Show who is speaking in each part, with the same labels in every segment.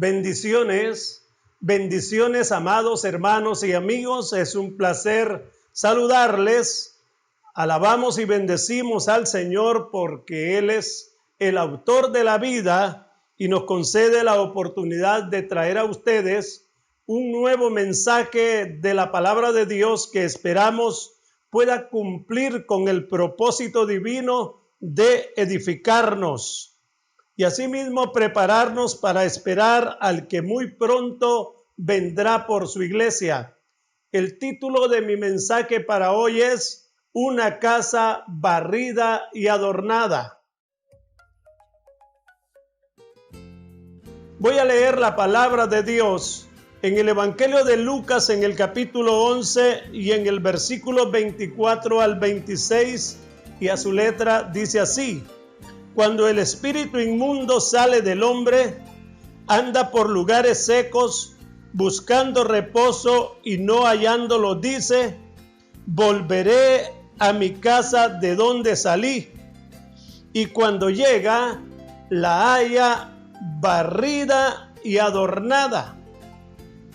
Speaker 1: Bendiciones, bendiciones, amados hermanos y amigos. Es un placer saludarles. Alabamos y bendecimos al Señor porque Él es el autor de la vida y nos concede la oportunidad de traer a ustedes un nuevo mensaje de la palabra de Dios que esperamos pueda cumplir con el propósito divino de edificarnos y asimismo prepararnos para esperar al que muy pronto vendrá por su iglesia. El título de mi mensaje para hoy es Una casa barrida y adornada. Voy a leer la palabra de Dios en el Evangelio de Lucas en el capítulo 11 y en el versículo 24 al 26 y a su letra dice así: Cuando el espíritu inmundo sale del hombre, anda por lugares secos, buscando reposo y no hallándolo, dice: volveré a mi casa de donde salí. Y cuando llega, la halla barrida y adornada.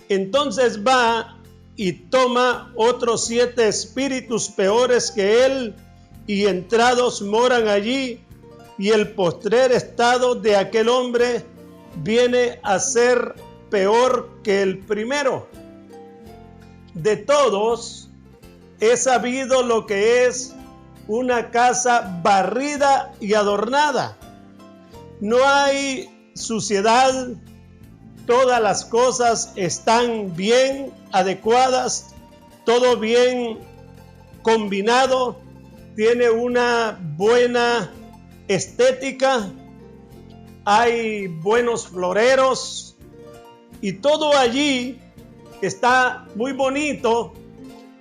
Speaker 1: Entonces va y toma otros 7 espíritus peores que él, y entrados moran allí. Y el postrer estado de aquel hombre viene a ser peor que el primero. De todos he sabido lo que es una casa barrida y adornada. No hay suciedad, todas las cosas están bien adecuadas, todo bien combinado, tiene una buena estética, hay buenos floreros y todo allí está muy bonito.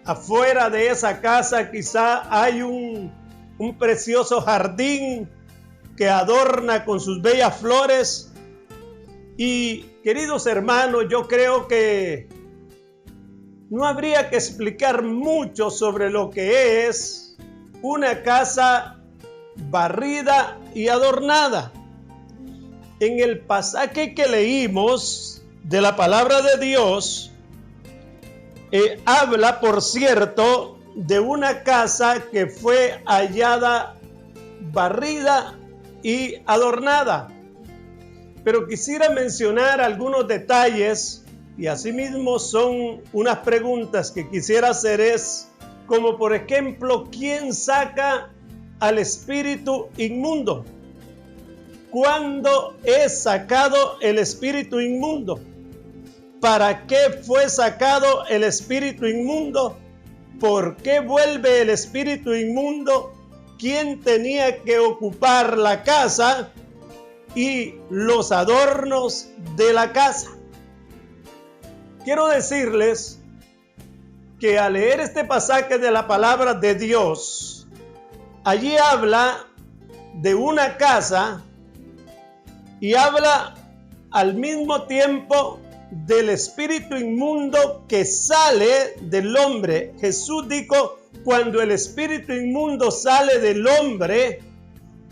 Speaker 1: Afuera de esa casa quizá hay un precioso jardín que adorna con sus bellas flores. Y queridos hermanos, yo creo que no habría que explicar mucho sobre lo que es una casa barrida y adornada. En el pasaje que leímos de la palabra de Dios, habla, por cierto, de una casa que fue hallada barrida y adornada. Pero quisiera mencionar algunos detalles y asimismo son unas preguntas que quisiera hacer, es como por ejemplo, ¿quién saca al espíritu inmundo? ¿Cuándo es sacado el espíritu inmundo? ¿Para qué fue sacado el espíritu inmundo? ¿Por qué vuelve el espíritu inmundo? ¿Quién tenía que ocupar la casa y los adornos de la casa? Quiero decirles que al leer este pasaje de la palabra de Dios, allí habla de una casa y habla al mismo tiempo del espíritu inmundo que sale del hombre. Jesús dijo: cuando el espíritu inmundo sale del hombre,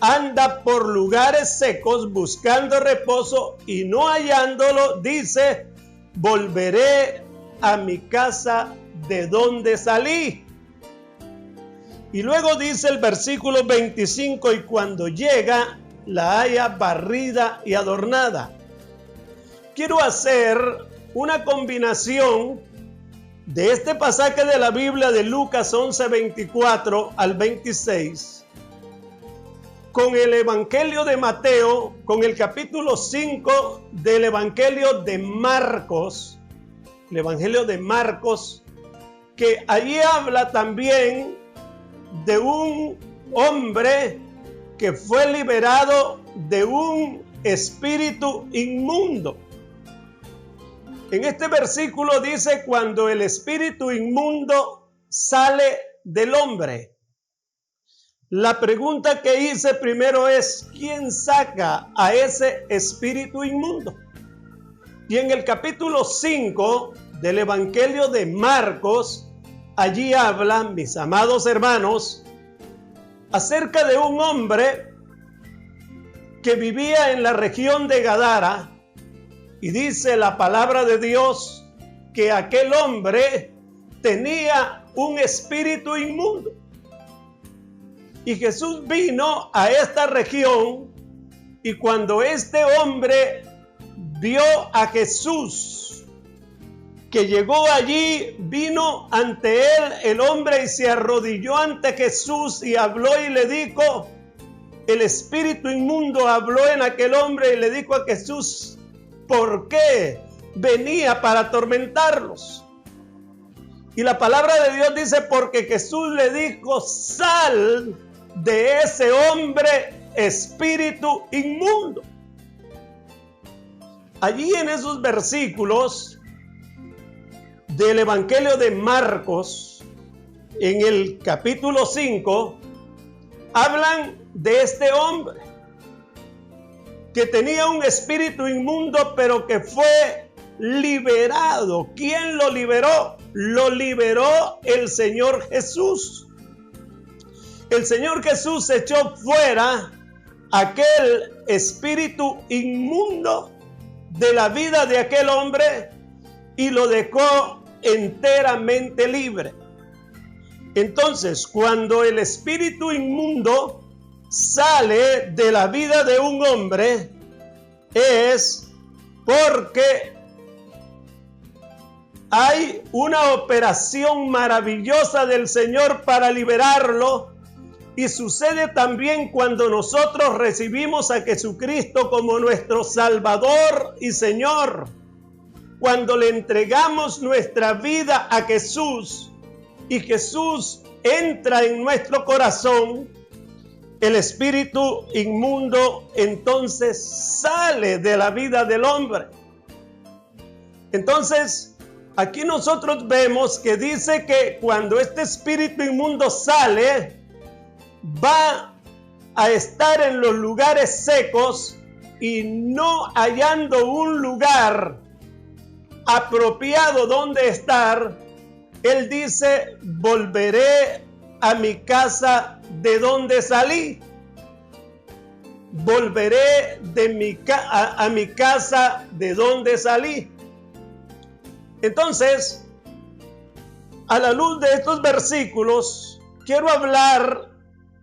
Speaker 1: anda por lugares secos buscando reposo y no hallándolo, dice: volveré a mi casa de donde salí. Y luego dice el versículo 25: y cuando llega, la halla barrida y adornada. Quiero hacer una combinación de este pasaje de la Biblia de Lucas 11, 24 al 26 con el Evangelio de Mateo, con el capítulo 5 del Evangelio de Marcos, el Evangelio de Marcos, que allí habla también de un hombre que fue liberado de un espíritu inmundo. En este versículo dice: cuando el espíritu inmundo sale del hombre. La pregunta que hice primero es: ¿quién saca a ese espíritu inmundo? Y en el capítulo 5 del Evangelio de Marcos, allí habla, mis amados hermanos, acerca de un hombre que vivía en la región de Gadara Y dice la palabra de Dios que aquel hombre tenía un espíritu inmundo. Y Jesús vino a esta región, y cuando este hombre vio a Jesús que llegó allí, vino ante él el hombre y se arrodilló ante Jesús y habló y le dijo, el espíritu inmundo habló en aquel hombre y le dijo a Jesús, ¿por qué venía para atormentarlos? Y la palabra de Dios dice, porque Jesús le dijo, sal de ese hombre, espíritu inmundo. Allí en esos versículos del Evangelio de Marcos, en el capítulo 5, hablan de este hombre que tenía un espíritu inmundo, pero que fue liberado. ¿Quién lo liberó? Lo liberó el Señor Jesús. El Señor Jesús echó fuera aquel espíritu inmundo de la vida de aquel hombre y lo dejó enteramente libre. Entonces, cuando el espíritu inmundo sale de la vida de un hombre, es porque hay una operación maravillosa del Señor para liberarlo. Y sucede también cuando nosotros recibimos a Jesucristo como nuestro Salvador y Señor. Cuando le entregamos nuestra vida a Jesús y Jesús entra en nuestro corazón, el espíritu inmundo entonces sale de la vida del hombre. Entonces, aquí nosotros vemos que dice que cuando este espíritu inmundo sale, va a estar en los lugares secos y no hallando un lugar apropiado donde estar, él dice, volveré a mi casa de donde salí. Volveré a mi casa de donde salí. Entonces, a la luz de estos versículos, quiero hablar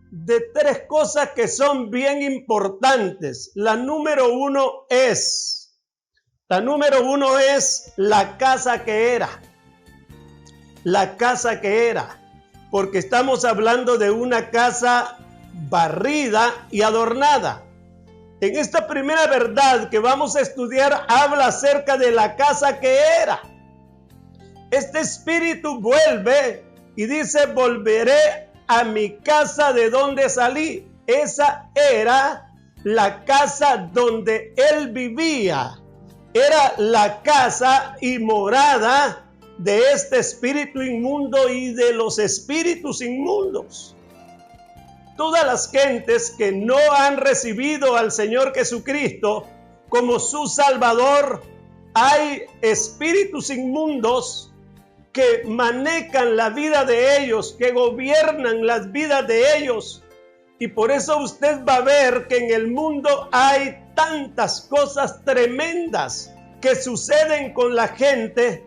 Speaker 1: de tres cosas que son bien importantes. La número uno es la casa que era. La casa que era. Porque estamos hablando de una casa barrida y adornada. En esta primera verdad que vamos a estudiar, habla acerca de la casa que era. Este espíritu vuelve y dice, volveré a mi casa de donde salí. Esa era la casa donde él vivía. Era la casa y morada de este espíritu inmundo y de los espíritus inmundos. Todas las gentes que no han recibido al Señor Jesucristo como su Salvador, hay espíritus inmundos que manejan la vida de ellos, que gobiernan las vidas de ellos. Y por eso usted va a ver que en el mundo hay tantas cosas tremendas que suceden con la gente,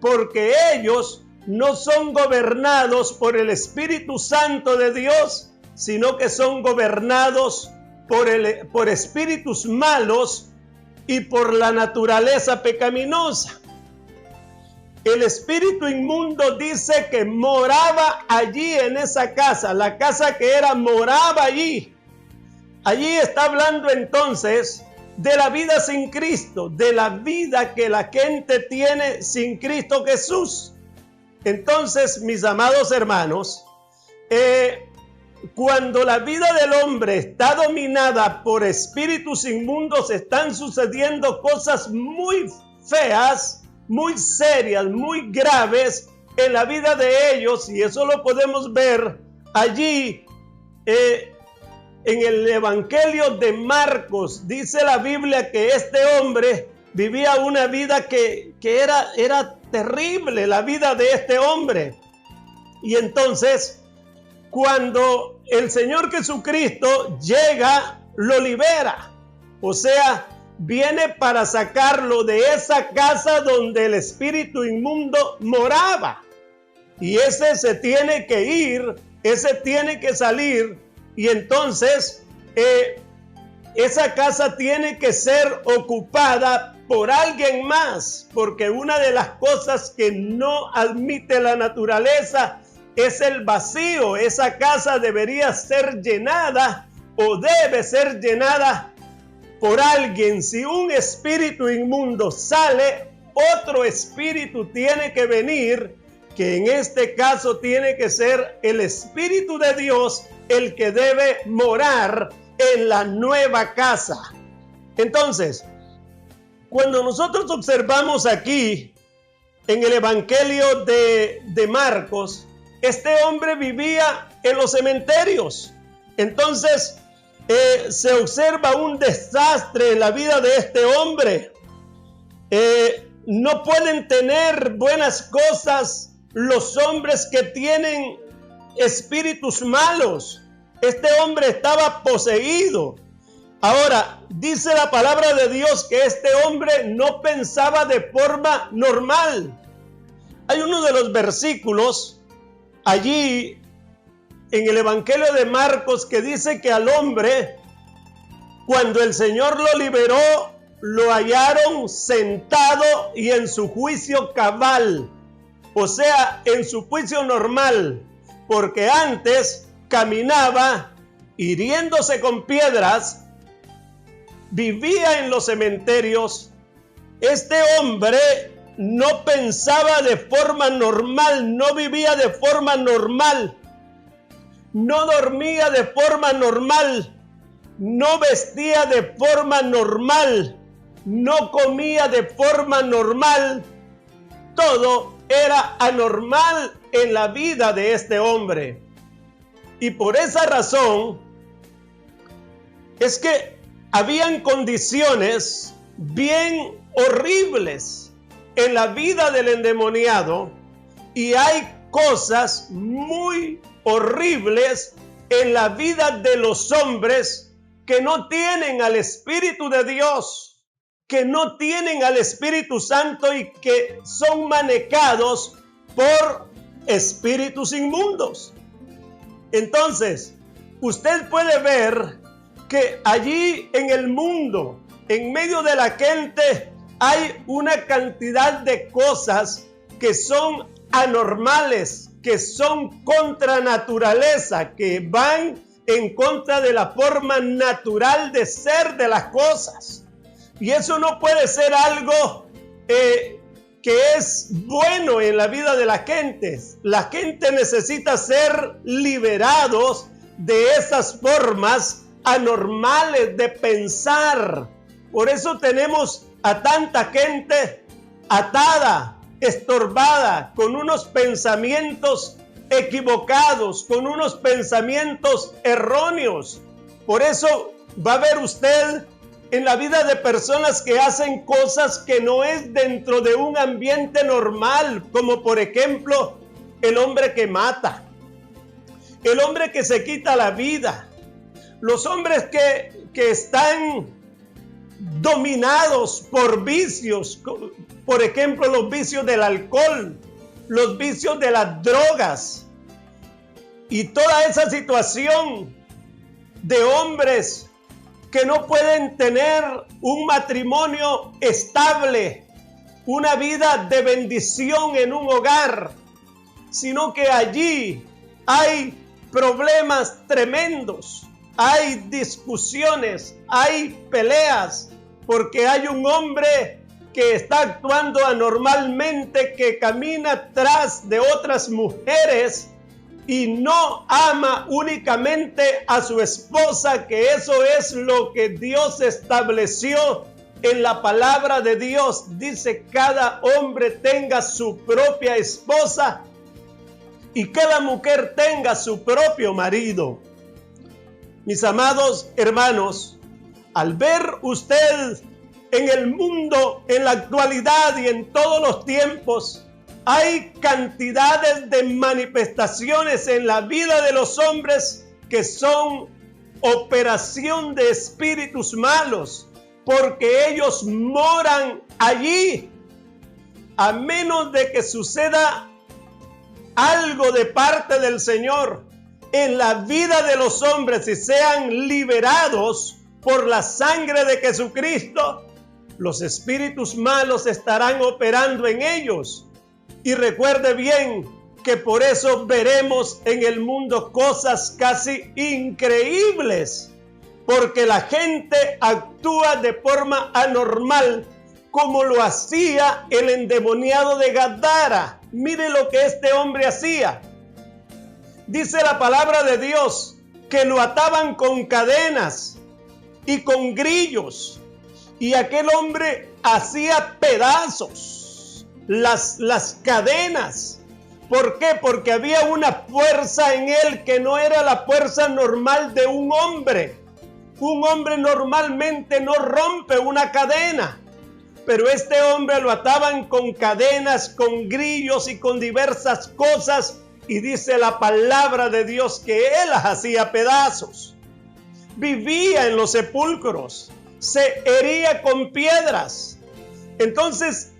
Speaker 1: porque ellos no son gobernados por el Espíritu Santo de Dios, sino que son gobernados por espíritus malos y por la naturaleza pecaminosa. El espíritu inmundo dice que moraba allí en esa casa. La casa que era moraba allí. Allí está hablando entonces de la vida sin Cristo, de la vida que la gente tiene sin Cristo Jesús. Entonces, mis amados hermanos, cuando la vida del hombre está dominada por espíritus inmundos, están sucediendo cosas muy feas, muy serias, muy graves en la vida de ellos, y eso lo podemos ver allí en el Evangelio de Marcos. Dice la Biblia que este hombre vivía una vida que era terrible, la vida de este hombre. Y entonces, cuando el Señor Jesucristo llega, lo libera. O sea, viene para sacarlo de esa casa donde el espíritu inmundo moraba. Y ese se tiene que ir, ese tiene que salir, y entonces esa casa tiene que ser ocupada por alguien más, porque una de las cosas que no admite la naturaleza es el vacío. Esa casa debería ser llenada o debe ser llenada por alguien. Si un espíritu inmundo sale, otro espíritu tiene que venir, que en este caso tiene que ser el Espíritu de Dios el que debe morar en la nueva casa. Entonces, cuando nosotros observamos aquí en el Evangelio de Marcos, este hombre vivía en los cementerios. Entonces, se observa un desastre en la vida de este hombre. No pueden tener buenas cosas los hombres que tienen espíritus malos. Este hombre estaba poseído. Ahora, dice la palabra de Dios que este hombre no pensaba de forma normal. Hay uno de los versículos allí en el Evangelio de Marcos que dice que al hombre, cuando el Señor lo liberó, lo hallaron sentado y en su juicio cabal, o sea, en su juicio normal, porque antes caminaba hiriéndose con piedras, vivía en los cementerios. Este hombre no pensaba de forma normal, no vivía de forma normal, no dormía de forma normal, no vestía de forma normal, no comía de forma normal. Todo era anormal en la vida de este hombre. Y por esa razón es que habían condiciones bien horribles en la vida del endemoniado, y hay cosas muy horribles en la vida de los hombres que no tienen al Espíritu de Dios, que no tienen al Espíritu Santo y que son manejados por espíritus inmundos. Entonces, usted puede ver que allí en el mundo, en medio de la gente, hay una cantidad de cosas que son anormales, que son contra naturaleza, que van en contra de la forma natural de ser de las cosas. Y eso no puede ser algo que es bueno en la vida de la gente. La gente necesita ser liberados de esas formas anormales de pensar. Por eso tenemos a tanta gente atada, estorbada, con unos pensamientos equivocados, con unos pensamientos erróneos. Por eso va a ver usted en la vida de personas que hacen cosas que no es dentro de un ambiente normal, como por ejemplo el hombre que mata, el hombre que se quita la vida, los hombres que están dominados por vicios, por ejemplo los vicios del alcohol, los vicios de las drogas, y toda esa situación de hombres que no pueden tener un matrimonio estable, una vida de bendición en un hogar, sino que allí hay problemas tremendos, hay discusiones, hay peleas, porque hay un hombre que está actuando anormalmente, que camina tras de otras mujeres y no ama únicamente a su esposa, que eso es lo que Dios estableció en la palabra de Dios. Dice: cada hombre tenga su propia esposa y cada mujer tenga su propio marido. Mis amados hermanos, al ver usted en el mundo, en la actualidad y en todos los tiempos, hay cantidades de manifestaciones en la vida de los hombres que son operación de espíritus malos, porque ellos moran allí. A menos de que suceda algo de parte del Señor en la vida de los hombres y sean liberados por la sangre de Jesucristo, los espíritus malos estarán operando en ellos. Y recuerde bien que por eso veremos en el mundo cosas casi increíbles, porque la gente actúa de forma anormal, como lo hacía el endemoniado de Gadara. Mire lo que este hombre hacía. Dice la palabra de Dios que lo ataban con cadenas y con grillos, y aquel hombre hacía pedazos las cadenas. ¿Por qué? Porque había una fuerza en él que no era la fuerza normal de un hombre. Un hombre normalmente no rompe una cadena, pero este hombre lo ataban con cadenas, con grillos y con diversas cosas, y dice la palabra de Dios que él las hacía pedazos. Vivía en los sepulcros, se hería con piedras. Entonces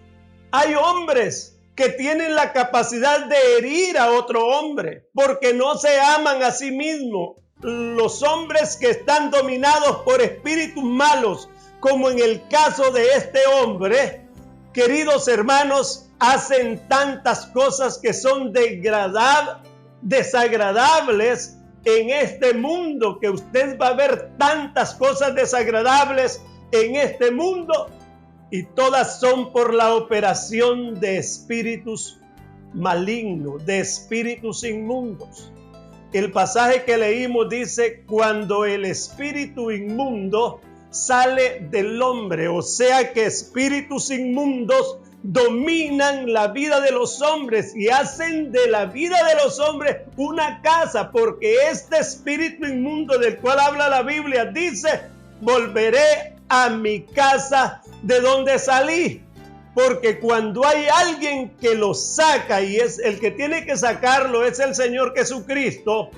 Speaker 1: hay hombres que tienen la capacidad de herir a otro hombre porque no se aman a sí mismos. Los hombres que están dominados por espíritus malos, como en el caso de este hombre, queridos hermanos, hacen tantas cosas que son desagradables en este mundo, que usted va a ver tantas cosas desagradables en este mundo, y todas son por la operación de espíritus malignos, de espíritus inmundos. El pasaje que leímos dice: cuando el espíritu inmundo sale del hombre, o sea que espíritus inmundos dominan la vida de los hombres y hacen de la vida de los hombres una casa, porque este espíritu inmundo del cual habla la Biblia dice: volveré a mi casa de donde salí. Porque cuando hay alguien que lo saca, y es el que tiene que sacarlo es el Señor Jesucristo,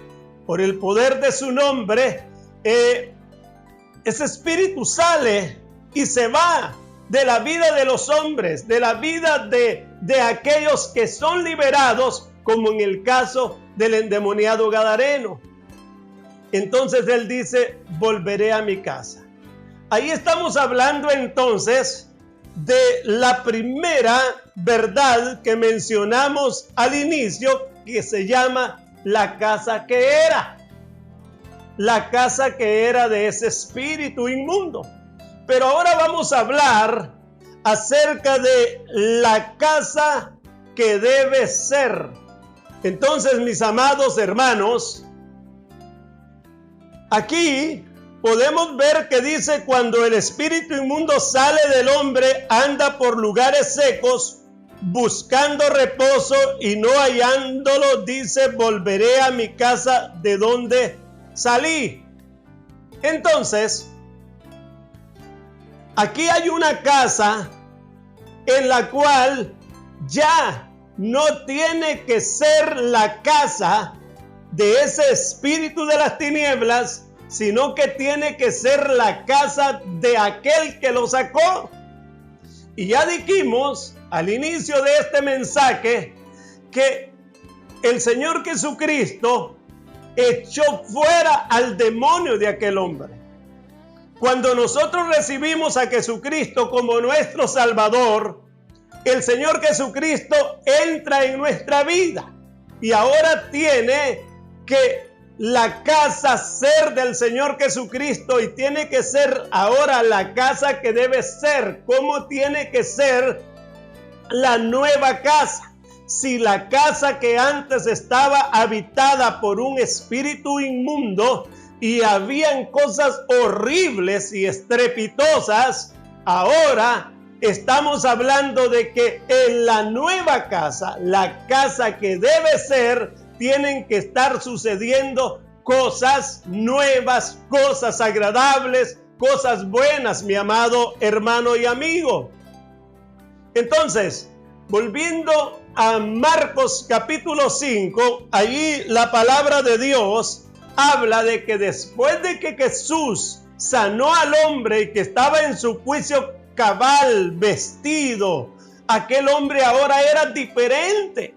Speaker 1: por el poder de su nombre, ese espíritu sale y se va de la vida de los hombres, de la vida de aquellos que son liberados, como en el caso del endemoniado gadareno. Entonces él dice: volveré a mi casa. Ahí estamos hablando entonces de la primera verdad que mencionamos al inicio, que se llama la casa que era. La casa que era de ese espíritu inmundo. Pero ahora vamos a hablar acerca de la casa que debe ser. Entonces, mis amados hermanos, aquí podemos ver que dice: cuando el espíritu inmundo sale del hombre, anda por lugares secos, buscando reposo, y no hallándolo, dice: volveré a mi casa de donde salí. Entonces, aquí hay una casa en la cual ya no tiene que ser la casa de ese espíritu de las tinieblas, sino que tiene que ser la casa de aquel que lo sacó. Y ya dijimos al inicio de este mensaje que el Señor Jesucristo echó fuera al demonio de aquel hombre. Cuando nosotros recibimos a Jesucristo como nuestro Salvador, el Señor Jesucristo entra en nuestra vida y ahora tiene que la casa ser del Señor Jesucristo, y tiene que ser ahora la casa que debe ser. ¿Cómo tiene que ser la nueva casa? Si la casa que antes estaba habitada por un espíritu inmundo y habían cosas horribles y estrepitosas, ahora estamos hablando de que en la nueva casa, la casa que debe ser, tienen que estar sucediendo cosas nuevas, cosas agradables, cosas buenas, mi amado hermano y amigo. Entonces, volviendo a Marcos capítulo 5, allí la palabra de Dios habla de que después de que Jesús sanó al hombre que estaba en su juicio cabal, vestido, aquel hombre ahora era diferente.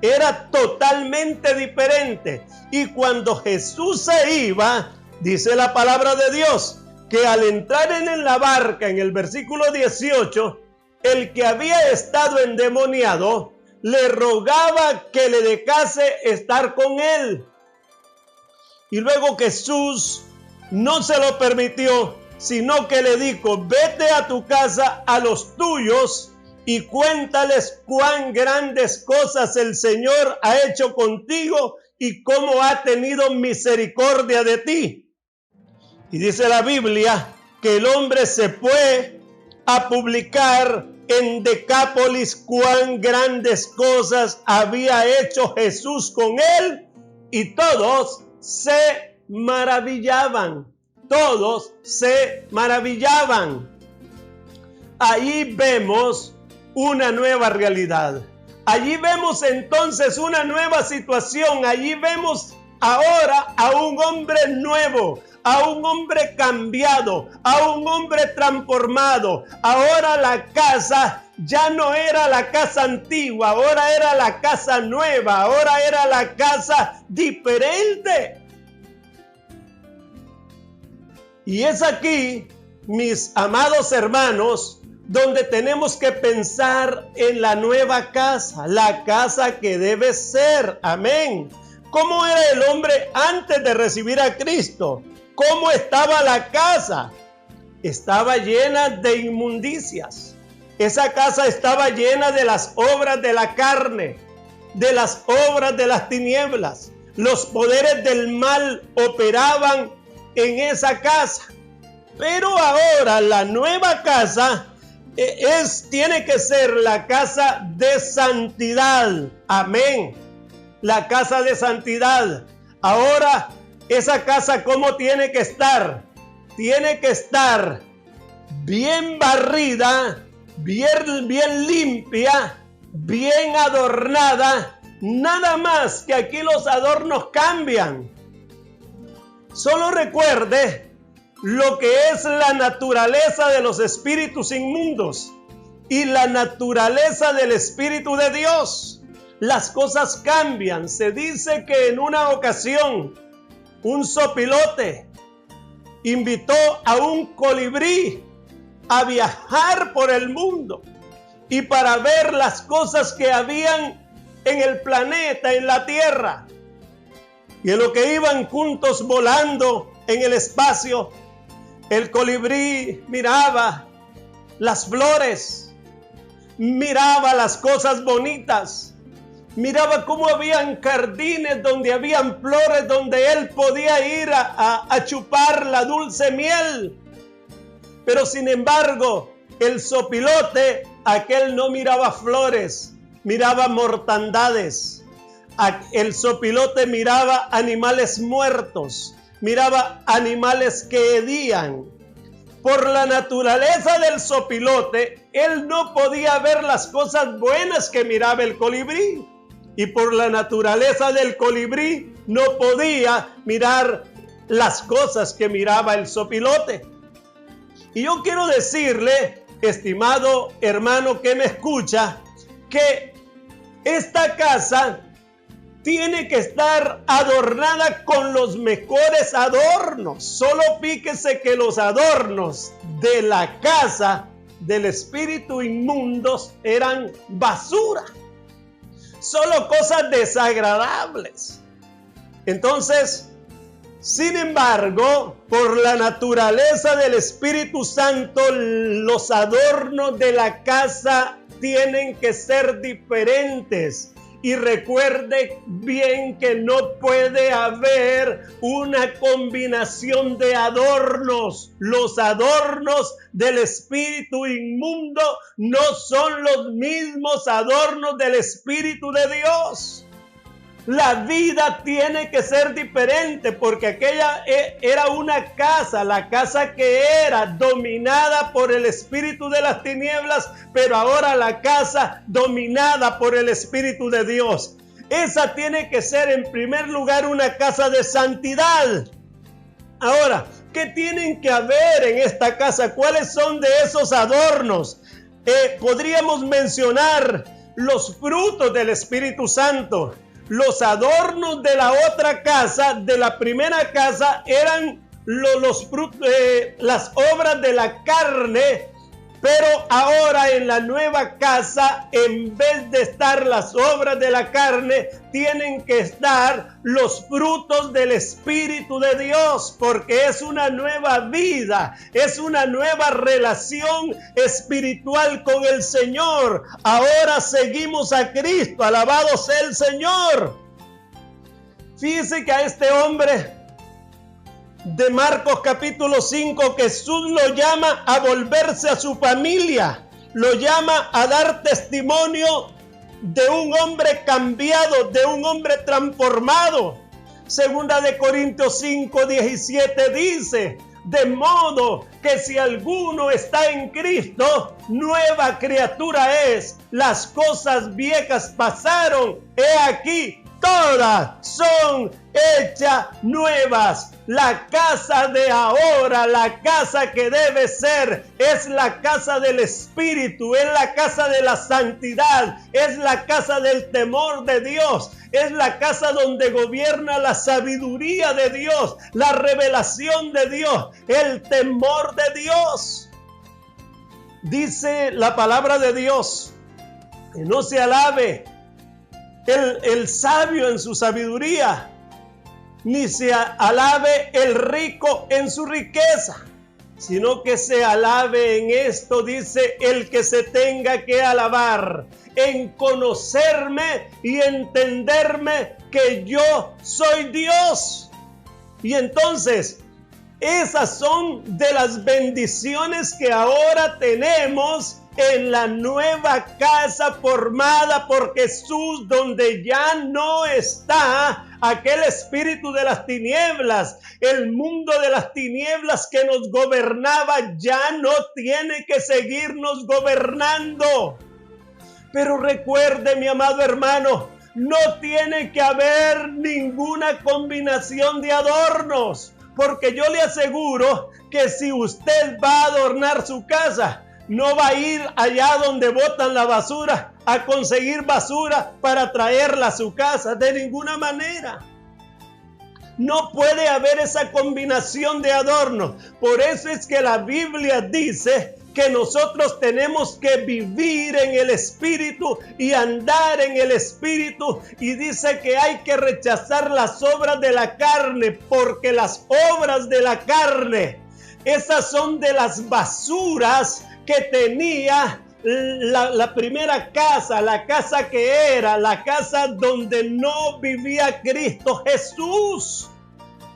Speaker 1: Era totalmente diferente. Y cuando Jesús se iba, dice la palabra de Dios, que al entrar en la barca, en el versículo 18, el que había estado endemoniado, le rogaba que le dejase estar con él. Y luego Jesús no se lo permitió, sino que le dijo, vete a tu casa a los tuyos y cuéntales cuán grandes cosas el Señor ha hecho contigo y cómo ha tenido misericordia de ti. Y dice la Biblia que el hombre se fue a publicar en Decápolis cuán grandes cosas había hecho Jesús con él, y todos se maravillaban. Todos se maravillaban. Ahí vemos una nueva realidad. Allí vemos entonces una nueva situación. Allí vemos ahora a un hombre nuevo, a un hombre cambiado, a un hombre transformado. Ahora la casa ya no era la casa antigua, ahora era la casa nueva, ahora era la casa diferente. Y es aquí, mis amados hermanos, donde tenemos que pensar en la nueva casa, la casa que debe ser. Amén. ¿Cómo era el hombre antes de recibir a Cristo? ¿Cómo estaba la casa? Estaba llena de inmundicias. Esa casa estaba llena de las obras de la carne, de las obras de las tinieblas. Los poderes del mal operaban en esa casa. Pero ahora la nueva casa tiene que ser la casa de santidad. Amén. La casa de santidad. Ahora, esa casa, ¿cómo tiene que estar? Tiene que estar bien barrida, bien limpia, bien adornada. Nada más que aquí los adornos cambian. Solo recuerde lo que es la naturaleza de los espíritus inmundos y la naturaleza del Espíritu de Dios. Las cosas cambian. Se dice que en una ocasión un zopilote invitó a un colibrí a viajar por el mundo y para ver las cosas que habían en el planeta, en la tierra. Y en lo que iban juntos volando en el espacio, el colibrí miraba las flores, miraba las cosas bonitas, miraba cómo habían jardines donde habían flores, donde él podía ir a chupar la dulce miel. Pero sin embargo, el zopilote, aquel no miraba flores, miraba mortandades. El zopilote miraba animales muertos, miraba animales que hedían. Por la naturaleza del zopilote, él no podía ver las cosas buenas que miraba el colibrí. Y por la naturaleza del colibrí, no podía mirar las cosas que miraba el zopilote. Y yo quiero decirle, estimado hermano que me escucha, que esta casa tiene que estar adornada con los mejores adornos. Solo fíjese que los adornos de la casa del espíritu inmundos eran basura. Solo cosas desagradables. Entonces, sin embargo, por la naturaleza del Espíritu Santo, los adornos de la casa tienen que ser diferentes. Y recuerde bien que no puede haber una combinación de adornos. Los adornos del espíritu inmundo no son los mismos adornos del Espíritu de Dios. La vida tiene que ser diferente porque aquella era una casa, la casa que era dominada por el espíritu de las tinieblas, pero ahora la casa dominada por el Espíritu de Dios. Esa tiene que ser en primer lugar una casa de santidad. Ahora, ¿Qué tienen que haber en esta casa? ¿Cuáles son de esos adornos? Podríamos mencionar los frutos del Espíritu Santo. Los adornos de la otra casa, de la primera casa, eran los frutos, las obras de la carne. Pero ahora en la nueva casa, en vez de estar las obras de la carne, tienen que estar los frutos del Espíritu de Dios, porque es una nueva vida, es una nueva relación espiritual con el Señor. Ahora seguimos a Cristo, alabado sea el Señor. Fíjese que a este hombre de Marcos capítulo 5, Jesús lo llama a volverse a su familia, lo llama a dar testimonio de un hombre cambiado, de un hombre transformado. Segunda de Corintios 5:17 dice: de modo que si alguno está en Cristo, nueva criatura es. Las cosas viejas pasaron, he aquí, todas son hechas nuevas. La casa de ahora, la casa que debe ser, es la casa del Espíritu, es la casa de la santidad, es la casa del temor de Dios, es la casa donde gobierna la sabiduría de Dios, la revelación de Dios, el temor de Dios. Dice la palabra de Dios que no se alabe el sabio en su sabiduría, ni se alabe el rico en su riqueza, sino que se alabe en esto, dice, el que se tenga que alabar, en conocerme y entenderme que yo soy Dios. Y entonces, esas son de las bendiciones que ahora tenemos en la nueva casa formada por Jesús, donde ya no está aquel espíritu de las tinieblas. El mundo de las tinieblas que nos gobernaba ya no tiene que seguirnos gobernando. Pero recuerde, mi amado hermano, no tiene que haber ninguna combinación de adornos, porque yo le aseguro que si usted va a adornar su casa, no va a ir allá donde botan la basura a conseguir basura para traerla a su casa, de ninguna manera. No puede haber esa combinación de adornos. Por eso es que la Biblia dice que nosotros tenemos que vivir en el Espíritu y andar en el Espíritu. Y dice que hay que rechazar las obras de la carne, porque las obras de la carne, esas son de las basuras que tenía la primera casa, la casa que era, la casa donde no vivía Cristo Jesús.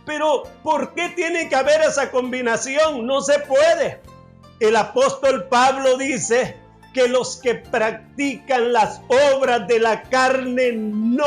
Speaker 1: Pero ¿por qué tiene que haber esa combinación? No se puede. El apóstol Pablo dice que los que practican las obras de la carne no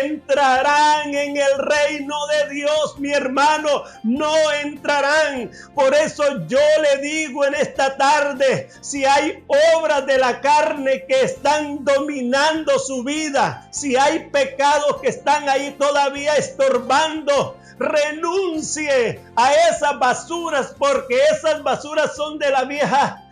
Speaker 1: entrarán en el reino de Dios, mi hermano, no entrarán. Por eso yo le digo en esta tarde, si hay obras de la carne que están dominando su vida, si hay pecados que están ahí todavía estorbando, renuncie a esas basuras, porque esas basuras son de la vieja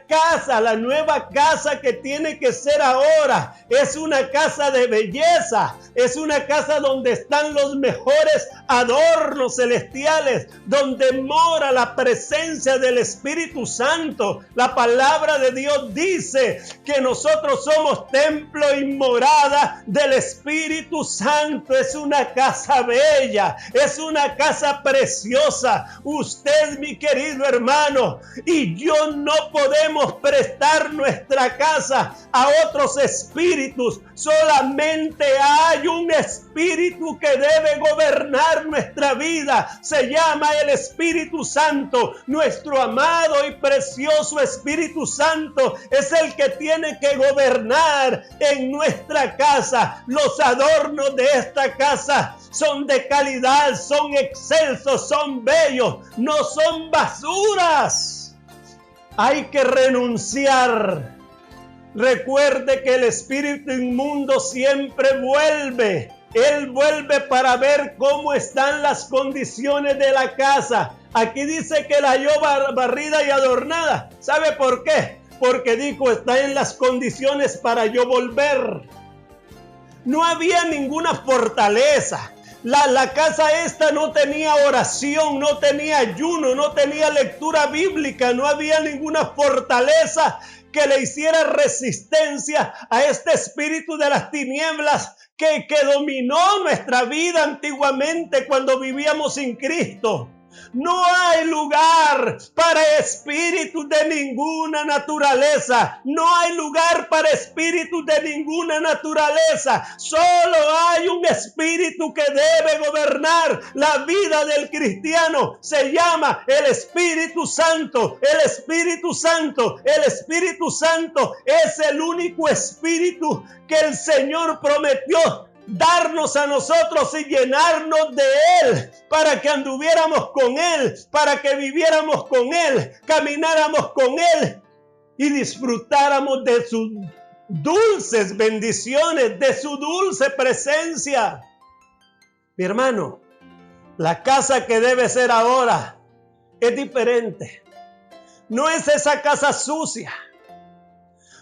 Speaker 1: casa. La nueva casa que tiene que ser ahora es una casa de belleza, es una casa donde están los mejores adornos celestiales, donde mora la presencia del Espíritu Santo. La palabra de Dios dice que nosotros somos templo y morada del Espíritu Santo. Es una casa bella, es una casa preciosa. Usted, mi querido hermano, y yo no podemos prestar nuestra casa a otros espíritus. Solamente hay un espíritu que debe gobernar nuestra vida. Se llama el Espíritu Santo. Nuestro amado y precioso Espíritu Santo es el que tiene que gobernar en nuestra casa. Los adornos de esta casa son de calidad, son excelsos, son bellos, no son basuras. Hay que renunciar. Recuerde que el espíritu inmundo siempre vuelve Él vuelve para ver cómo están las condiciones de la casa. Aquí dice que la halló barrida y adornada. ¿Sabe por qué? Porque dijo, está en las condiciones para yo volver. No había ninguna fortaleza. La casa esta no tenía oración, no tenía ayuno, no tenía lectura bíblica, no había ninguna fortaleza que le hiciera resistencia a este espíritu de las tinieblas que dominó nuestra vida antiguamente cuando vivíamos sin Cristo. No hay lugar para espíritus de ninguna naturaleza. No hay lugar para espíritus de ninguna naturaleza. Solo hay un espíritu que debe gobernar la vida del cristiano. Se llama el Espíritu Santo. El Espíritu Santo. El Espíritu Santo es el único espíritu que el Señor prometió darnos a nosotros y llenarnos de Él, para que anduviéramos con Él, para que viviéramos con Él, camináramos con Él y disfrutáramos de sus dulces bendiciones, de su dulce presencia. Mi hermano, la casa que debe ser ahora es diferente. No es esa casa sucia.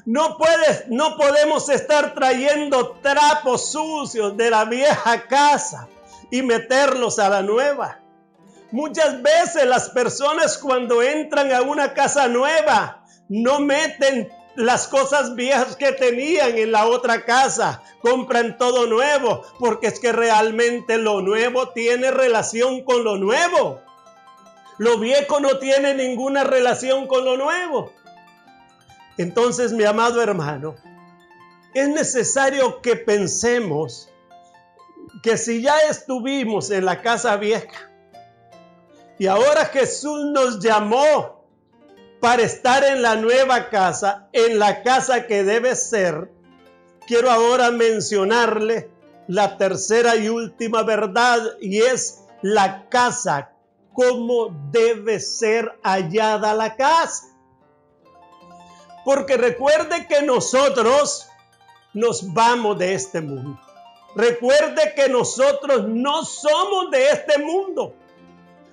Speaker 1: No podemos estar trayendo trapos sucios de la vieja casa y meterlos a la nueva. Muchas veces las personas cuando entran a una casa nueva no meten las cosas viejas que tenían en la otra casa. Compran todo nuevo porque es que realmente lo nuevo tiene relación con lo nuevo. Lo viejo no tiene ninguna relación con lo nuevo. Entonces, mi amado hermano, es necesario que pensemos que si ya estuvimos en la casa vieja y ahora Jesús nos llamó para estar en la nueva casa, en la casa que debe ser, quiero ahora mencionarle la tercera y última verdad, y es la casa, cómo debe ser hallada la casa. Porque recuerde que nosotros nos vamos de este mundo. Recuerde que nosotros no somos de este mundo.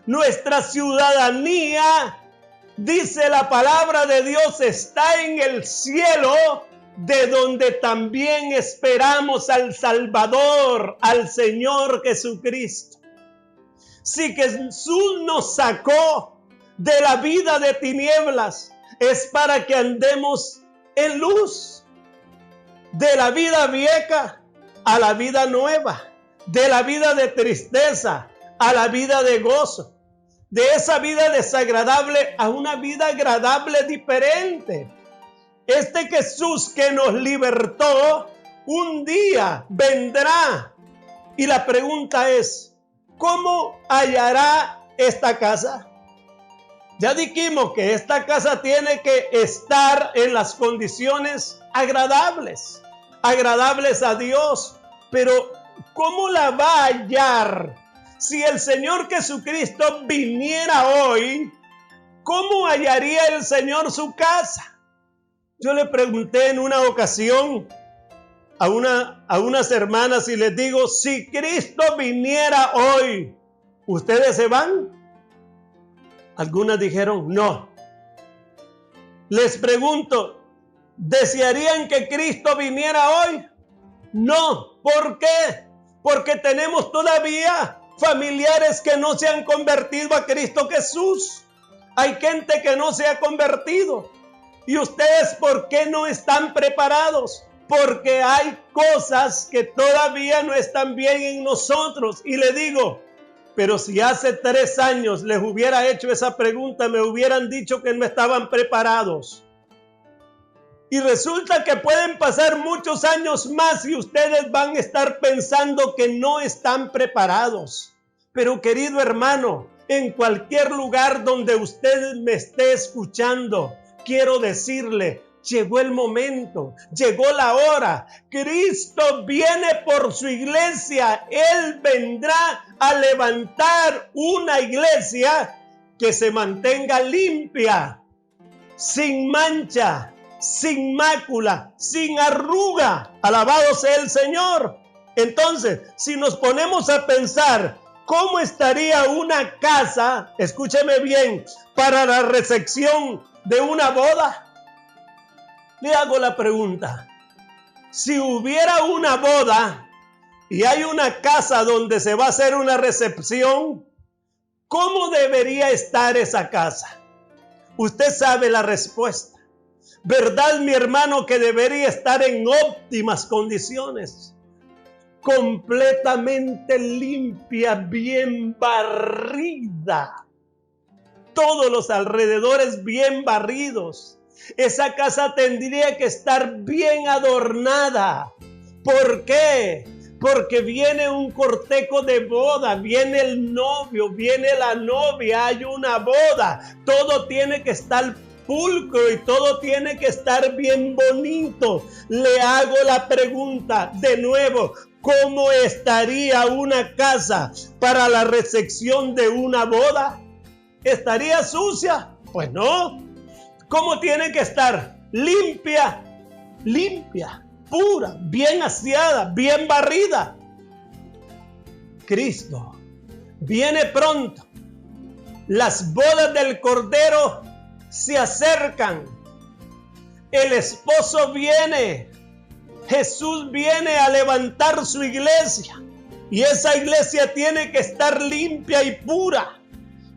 Speaker 1: Nuestra ciudadanía, dice la palabra de Dios, está en el cielo, de donde también esperamos al Salvador, al Señor Jesucristo. Si Jesús nos sacó de la vida de tinieblas, es para que andemos en luz, de la vida vieja a la vida nueva, de la vida de tristeza a la vida de gozo, de esa vida desagradable a una vida agradable diferente. Este Jesús que nos libertó, un día vendrá. Y la pregunta es, ¿cómo hallará esta casa? Ya dijimos que esta casa tiene que estar en las condiciones agradables a Dios. Pero ¿cómo la va a hallar? Si el Señor Jesucristo viniera hoy, ¿cómo hallaría el Señor su casa? Yo le pregunté en una ocasión a unas hermanas y les digo, si Cristo viniera hoy, ¿ustedes se van? Algunas dijeron no. Les pregunto, ¿desearían que Cristo viniera hoy? No. ¿Por qué? Porque tenemos todavía familiares que no se han convertido a Cristo Jesús. Hay gente que no se ha convertido. ¿Y ustedes por qué no están preparados? Porque hay cosas que todavía no están bien en nosotros. Y le digo, pero si hace 3 años les hubiera hecho esa pregunta, me hubieran dicho que no estaban preparados. Y resulta que pueden pasar muchos años más y ustedes van a estar pensando que no están preparados. Pero querido hermano, en cualquier lugar donde usted me esté escuchando, quiero decirle, llegó el momento, llegó la hora. Cristo viene por su iglesia. Él vendrá a levantar una iglesia que se mantenga limpia, sin mancha, sin mácula, sin arruga. Alabado sea el Señor. Entonces, si nos ponemos a pensar cómo estaría una casa, escúcheme bien, para la recepción de una boda, le hago la pregunta: si hubiera una boda y hay una casa donde se va a hacer una recepción, ¿cómo debería estar esa casa? Usted sabe la respuesta. ¿Verdad, mi hermano, que debería estar en óptimas condiciones? Completamente limpia, bien barrida. Todos los alrededores bien barridos. Esa casa tendría que estar bien adornada. ¿Por qué? Porque viene un cortejo de boda, viene el novio, viene la novia, hay una boda. Todo tiene que estar pulcro y todo tiene que estar bien bonito. Le hago la pregunta de nuevo: ¿cómo estaría una casa para la recepción de una boda? ¿Estaría sucia? Pues no. ¿Cómo tiene que estar? Limpia, pura, bien aseada, bien barrida. Cristo viene pronto. Las bodas del Cordero se acercan. El esposo viene. Jesús viene a levantar su iglesia. Y esa iglesia tiene que estar limpia y pura.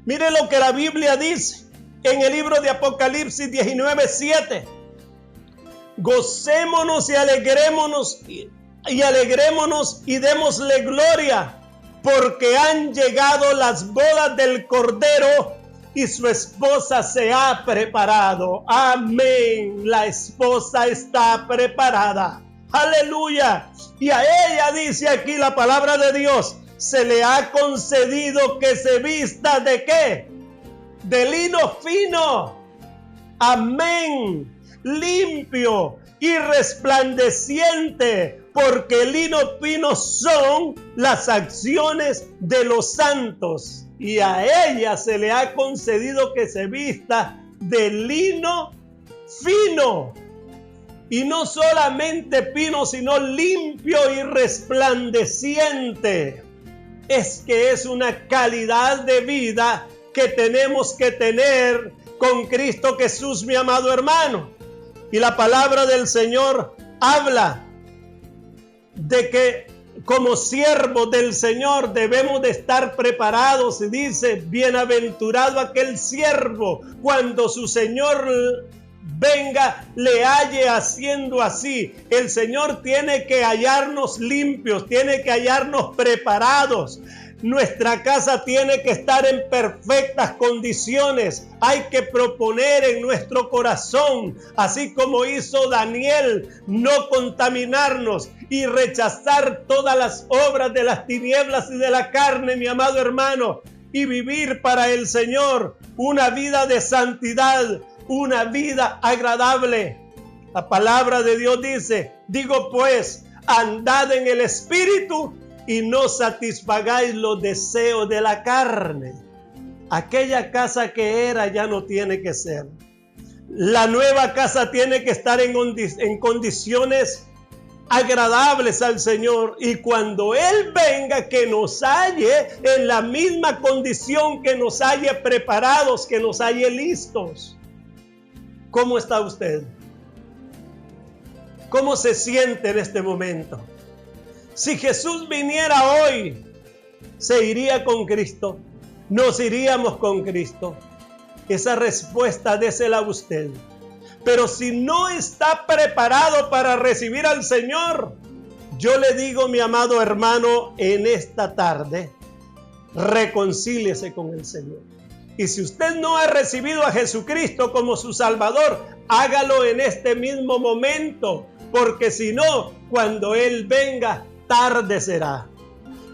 Speaker 1: Mire lo que la Biblia dice en el libro de Apocalipsis 19:7. Gocémonos y alegrémonos y démosle gloria, porque han llegado las bodas del Cordero y su esposa se ha preparado. Amén. La esposa está preparada. Aleluya. Y a ella, dice aquí la palabra de Dios, se le ha concedido que se vista ¿de qué? De lino fino. Amén. Limpio y resplandeciente, porque el lino fino son las acciones de los santos. Y a ella se le ha concedido que se vista de lino fino. Y no solamente fino, sino limpio y resplandeciente. Es que es una calidad de vida que tenemos que tener con Cristo Jesús, mi amado hermano. Y la palabra del Señor habla de que como siervos del Señor debemos de estar preparados. Y dice: bienaventurado aquel siervo cuando su Señor venga, le halle haciendo así. El Señor tiene que hallarnos limpios, tiene que hallarnos preparados. Nuestra casa tiene que estar en perfectas condiciones. Hay que proponer en nuestro corazón, así como hizo Daniel, no contaminarnos y rechazar todas las obras de las tinieblas y de la carne, mi amado hermano, y vivir para el Señor una vida de santidad, una vida agradable. La palabra de Dios dice: digo pues, andad en el Espíritu y no satisfagáis los deseos de la carne. Aquella casa que era ya no tiene que ser. La nueva casa tiene que estar en condiciones agradables al Señor, y cuando Él venga, que nos halle en la misma condición, que nos halle preparados, que nos halle listos. ¿Cómo está usted? ¿Cómo se siente en este momento? Si Jesús viniera hoy, ¿se iría con Cristo? ¿Nos iríamos con Cristo? Esa respuesta désela a usted. Pero si no está preparado para recibir al Señor, yo le digo, mi amado hermano, en esta tarde, reconcíliese con el Señor. Y si usted no ha recibido a Jesucristo como su Salvador, hágalo en este mismo momento, porque si no, cuando Él venga, tarde será.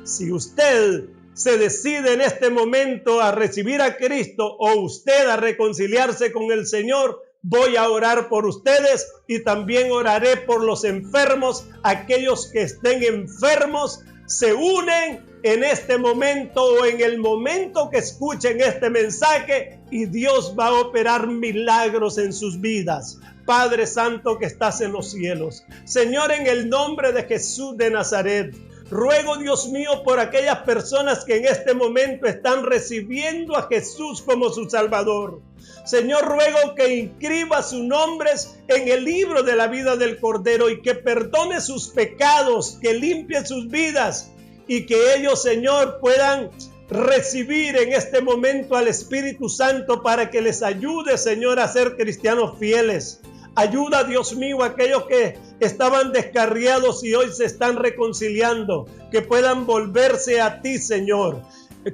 Speaker 1: Si usted se decide en este momento a recibir a Cristo, o usted a reconciliarse con el Señor, voy a orar por ustedes y también oraré por los enfermos. Aquellos que estén enfermos se unen en este momento o en el momento que escuchen este mensaje, y Dios va a operar milagros en sus vidas. Padre Santo que estás en los cielos, Señor, en el nombre de Jesús de Nazaret, Ruego, Dios mío, por aquellas personas que en este momento están recibiendo a Jesús como su Salvador. Señor, ruego que inscriba sus nombres en el libro de la vida del Cordero y que perdone sus pecados, que limpie sus vidas y que ellos, Señor, puedan recibir en este momento al Espíritu Santo para que les ayude, Señor, a ser cristianos fieles. Ayuda, Dios mío, a aquellos que estaban descarriados y hoy se están reconciliando, que puedan volverse a ti, Señor.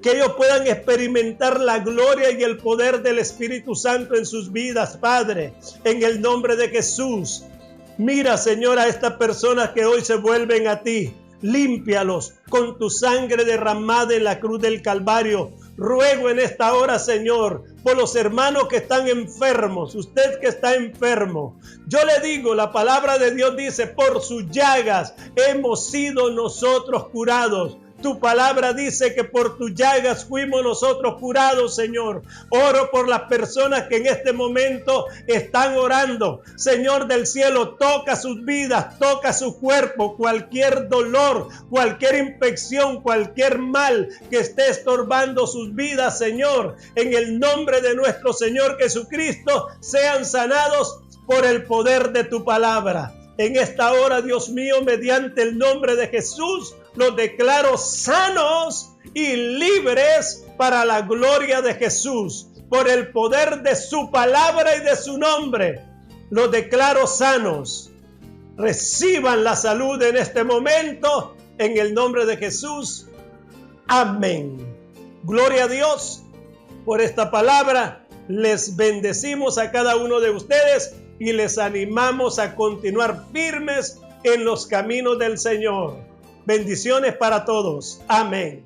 Speaker 1: Que ellos puedan experimentar la gloria y el poder del Espíritu Santo en sus vidas, Padre, en el nombre de Jesús. Mira, Señor, a estas personas que hoy se vuelven a ti. Límpialos con tu sangre derramada en la cruz del Calvario. Ruego en esta hora, Señor, por los hermanos que están enfermos, usted que está enfermo. Yo le digo, la palabra de Dios dice, por sus llagas hemos sido nosotros curados. Tu palabra dice que por tus llagas fuimos nosotros curados, Señor. Oro por las personas que en este momento están orando. Señor del cielo, toca sus vidas, toca su cuerpo, cualquier dolor, cualquier infección, cualquier mal que esté estorbando sus vidas, Señor. En el nombre de nuestro Señor Jesucristo, sean sanados por el poder de tu palabra. En esta hora, Dios mío, mediante el nombre de Jesús, los declaro sanos y libres para la gloria de Jesús. Por el poder de su palabra y de su nombre, los declaro sanos. Reciban la salud en este momento, en el nombre de Jesús. Amén. Gloria a Dios por esta palabra. Les bendecimos a cada uno de ustedes y les animamos a continuar firmes en los caminos del Señor. Bendiciones para todos. Amén.